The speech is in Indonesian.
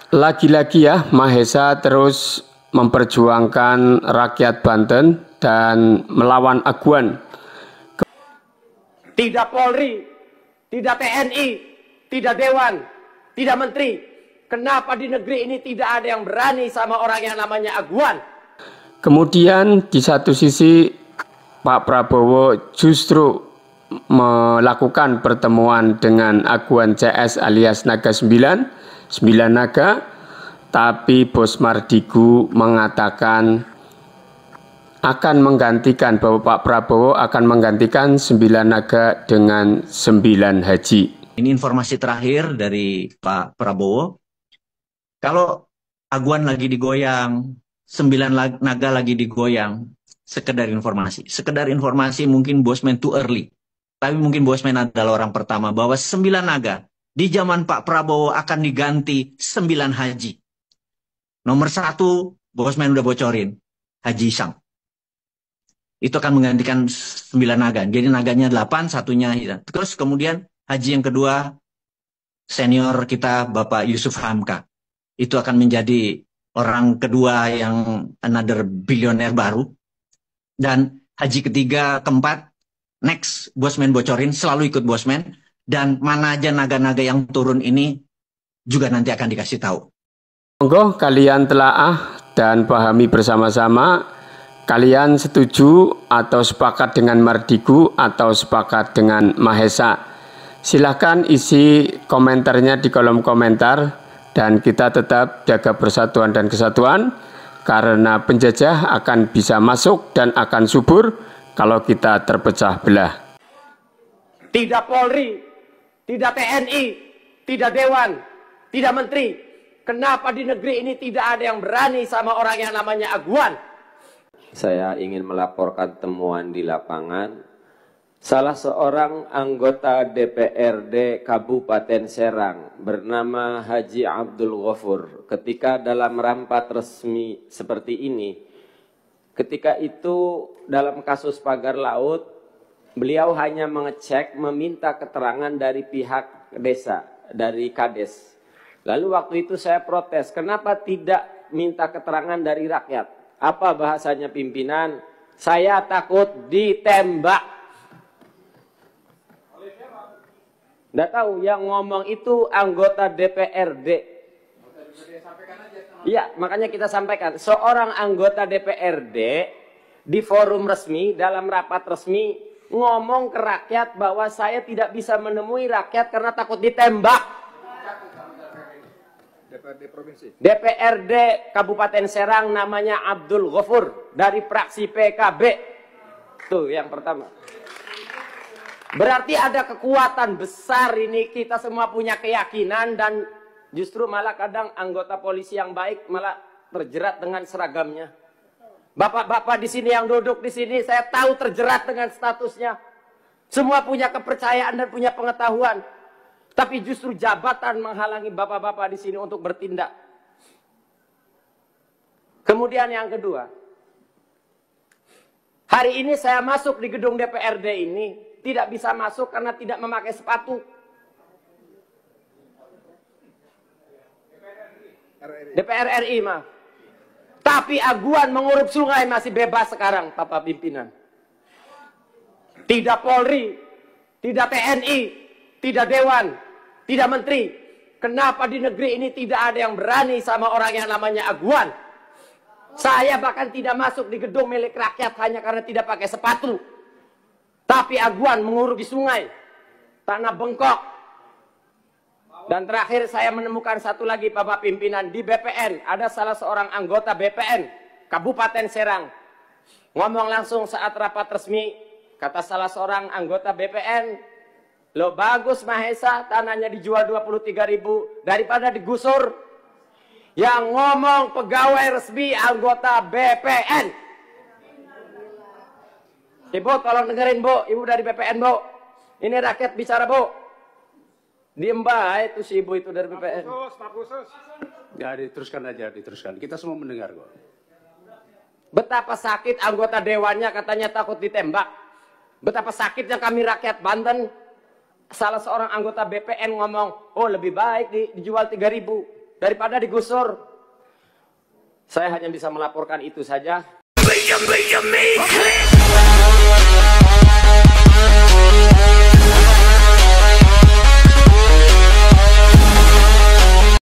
Lagi-lagi ya, Mahesa terus memperjuangkan rakyat Banten dan melawan aguan. Tidak Polri, tidak TNI, tidak Dewan, tidak Menteri. Kenapa di negeri ini tidak ada yang berani sama orang yang namanya aguan? Kemudian di satu sisi Pak Prabowo justru melakukan pertemuan dengan aguan CS alias Naga 9 Naga, tapi Bos Mardigu mengatakan akan menggantikan, bahwa Pak Prabowo akan menggantikan 9 naga dengan 9 haji. Ini informasi terakhir dari Pak Prabowo. Kalau aguan lagi digoyang, 9 naga lagi digoyang, sekedar informasi mungkin Bosman too early. Tapi mungkin Bosman adalah orang pertama bahwa 9 naga di zaman Pak Prabowo akan diganti 9 haji. Nomor 1, Bosman udah bocorin, Haji Isam. Itu akan menggantikan 9 naga. Jadi naganya 8, satunya hilang. Terus kemudian haji yang kedua, senior kita Bapak Yusuf Hamka. Itu akan menjadi orang kedua yang another bilioner baru. Dan haji ketiga, keempat, next Bosman bocorin, selalu ikut Bosman. Dan mana aja naga-naga yang turun ini juga nanti akan dikasih tahu. Monggo kalian telaah dan pahami bersama-sama. Kalian setuju atau sepakat dengan Mardigu atau sepakat dengan Mahesa? Silahkan isi komentarnya di kolom komentar. Dan kita tetap jaga persatuan dan kesatuan, karena penjajah akan bisa masuk dan akan subur kalau kita terpecah belah. Tidak Polri, tidak TNI, tidak Dewan, tidak Menteri. Kenapa di negeri ini tidak ada yang berani sama orang yang namanya aguan? Saya ingin melaporkan temuan di lapangan. Salah seorang anggota DPRD Kabupaten Serang bernama Haji Abdul Ghafur, ketika dalam rapat resmi seperti ini, ketika itu dalam kasus pagar laut, beliau hanya mengecek, meminta keterangan dari pihak desa, dari Kades. Lalu waktu itu saya protes, kenapa tidak minta keterangan dari rakyat? Apa bahasanya pimpinan? Saya takut ditembak. Nggak tahu, yang ngomong itu anggota DPRD. Iya, makanya kita sampaikan. Seorang anggota DPRD di forum resmi, dalam rapat resmi, ngomong ke rakyat bahwa saya tidak bisa menemui rakyat karena takut ditembak. DPRD Kabupaten Serang namanya Abdul Ghafur dari fraksi PKB. Tuh yang pertama. Berarti ada kekuatan besar ini, kita semua punya keyakinan, dan justru malah kadang anggota polisi yang baik malah terjerat dengan seragamnya. Bapak-bapak di sini yang duduk di sini, saya tahu terjerat dengan statusnya. Semua punya kepercayaan dan punya pengetahuan. Tapi justru jabatan menghalangi bapak-bapak di sini untuk bertindak. Kemudian yang kedua, hari ini saya masuk di gedung DPRD ini, tidak bisa masuk karena tidak memakai sepatu. DPR RI mah. Tapi aguan mengurup sungai masih bebas sekarang, Bapak pimpinan. Tidak Polri, tidak TNI, tidak Dewan, tidak Menteri. Kenapa di negeri ini tidak ada yang berani sama orang yang namanya aguan? Saya bahkan tidak masuk di gedung milik rakyat hanya karena tidak pakai sepatu. Tapi aguan mengurup di sungai, tanah bengkok. Dan terakhir saya menemukan satu lagi, Bapak pimpinan, di BPN. Ada salah seorang anggota BPN Kabupaten Serang. Ngomong langsung saat rapat resmi, kata salah seorang anggota BPN, lo bagus Mahesa, tanahnya dijual 23.000 daripada digusur. Yang ngomong pegawai resmi anggota BPN. Ibu tolong dengerin Bu, Ibu dari BPN Bu. Ini rakyat bicara Bu. Diem baik itu si Ibu itu dari BPN. Pak Khusus. Ya diteruskan aja, diteruskan. Kita semua mendengar kok. Betapa sakit anggota dewannya katanya takut ditembak. Betapa sakitnya kami rakyat Banten. Salah seorang anggota BPN ngomong, oh lebih baik dijual 3.000. daripada digusur. Saya hanya bisa melaporkan itu saja.